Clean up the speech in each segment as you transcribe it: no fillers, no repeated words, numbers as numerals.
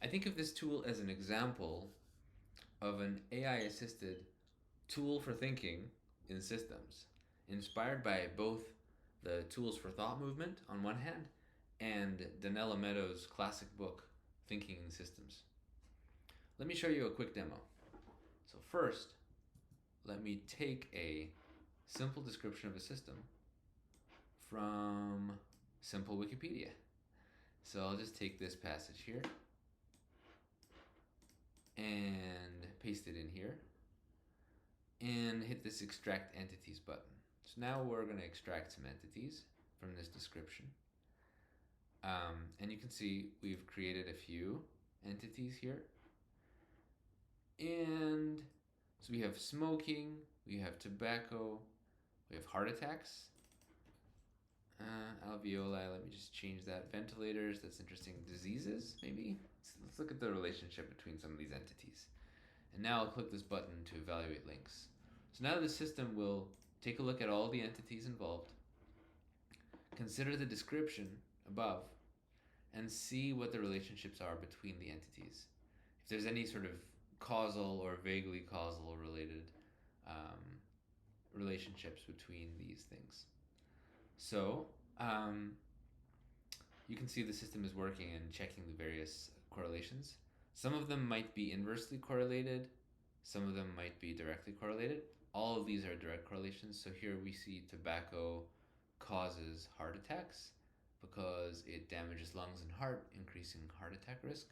I think of this tool as an example of an AI-assisted tool for thinking in systems, inspired by both the tools for thought movement on one hand and Donella Meadows' classic book, Thinking in Systems. Let me show you a quick demo. So first, let me take a simple description of a system from Simple Wikipedia. So I'll just take this passage here and paste it in here and hit this extract entities button. So now we're going to extract some entities from this description. And you can see we've created a few entities here. And so we have smoking, we have tobacco, we have heart attacks, alveoli, let me just change that. Ventilators, that's interesting. Diseases, maybe? Let's look at the relationship between some of these entities. And now I'll click this button to evaluate links. So now the system will take a look at all the entities involved, consider the description above, and see what the relationships are between the entities. If there's any sort of causal or vaguely causal related relationships between these things. So you can see the system is working and checking the various correlations. Some of them might be inversely correlated, some of them might be directly correlated. All of these are direct correlations. So here we see tobacco causes heart attacks because it damages lungs and heart, increasing heart attack risk.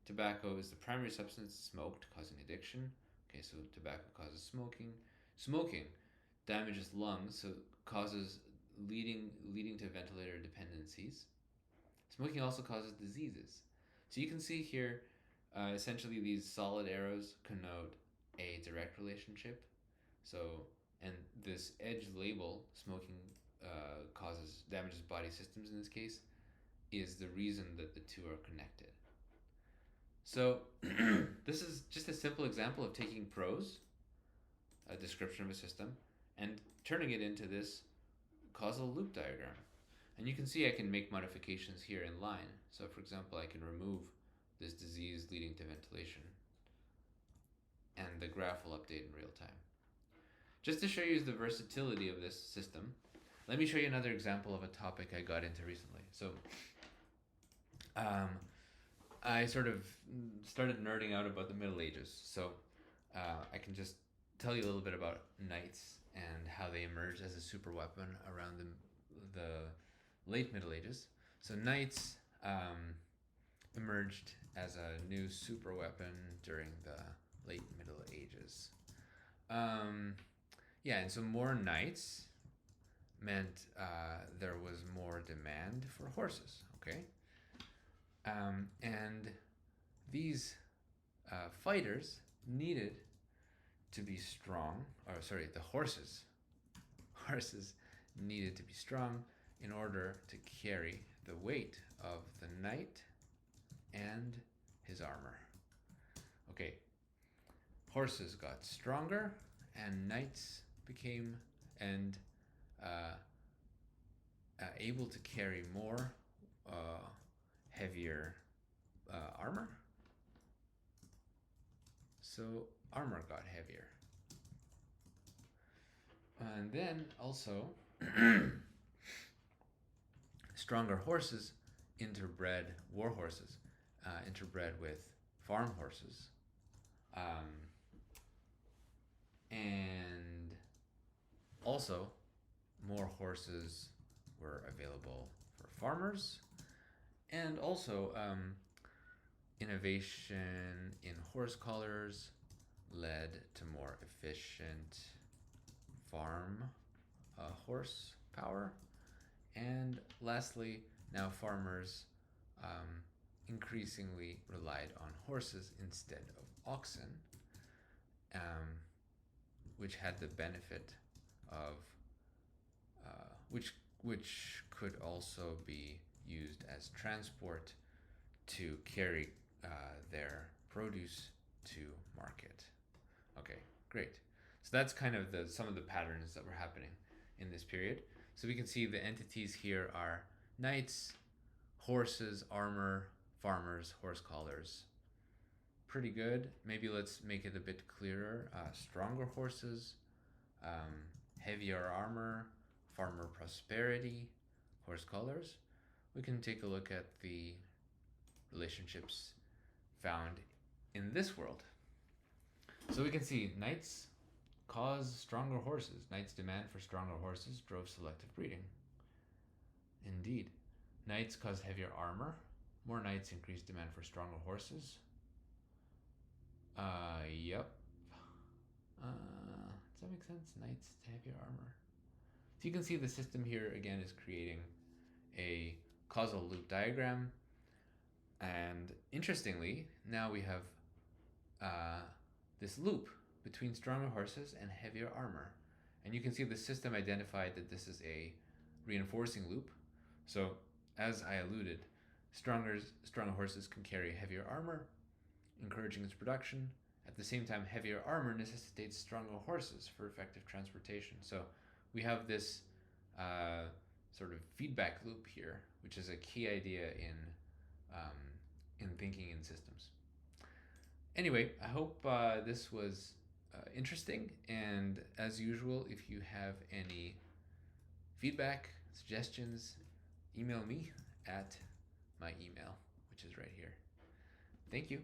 Tobacco is the primary substance smoked, causing addiction. Okay, so tobacco causes smoking. Smoking damages lungs, so causes leading to ventilator dependencies. Smoking also causes diseases. So you can see here, essentially these solid arrows connote a direct relationship. So, and this edge label, smoking damages body systems in this case, is the reason that the two are connected. So this is just a simple example of taking prose, a description of a system, and turning it into this causal loop diagram. And you can see I can make modifications here in line. So for example, I can remove this disease leading to ventilation, and the graph will update in real time. Just to show you the versatility of this system, let me show you another example of a topic I got into recently. So I sort of started nerding out about the Middle Ages. So I can just tell you a little bit about knights and how they emerged as a super weapon around the late Middle Ages. So knights emerged as a new super weapon during the late Middle Ages. Yeah, and so more knights meant there was more demand for horses, okay? And these fighters needed to be strong, the horses needed to be strong in order to carry the weight of the knight and his armor. Okay, horses got stronger and knights became able to carry more heavier armor. So armor got heavier. And then also stronger horses interbred, war horses interbred with farm horses. And also more horses were available for farmers, and also innovation in horse collars led to more efficient farm horse power. And lastly, now farmers increasingly relied on horses instead of oxen, which had the benefit of which could also be used as transport to carry their produce to market. Okay, great. So that's kind of some of the patterns that were happening in this period. So we can see the entities here are knights, horses, armor, farmers, horse collars. Pretty good. Maybe let's make it a bit clearer. Stronger horses, heavier armor, farmer prosperity, horse collars. We can take a look at the relationships found in this world. So we can see knights cause stronger horses. Knights' demand for stronger horses drove selective breeding. Indeed. Knights cause heavier armor. More knights increase demand for stronger horses. Yep. Does that make sense? Knights to heavier armor. So you can see the system here again is creating a causal loop diagram. And interestingly, now we have this loop between stronger horses and heavier armor. And you can see the system identified that this is a reinforcing loop. So as I alluded, stronger horses can carry heavier armor, encouraging its production. At the same time, heavier armor necessitates stronger horses for effective transportation. So we have this sort of feedback loop here, which is a key idea in thinking in systems. Anyway, I hope this was interesting. And as usual, if you have any feedback, suggestions, email me at my email, which is right here. Thank you.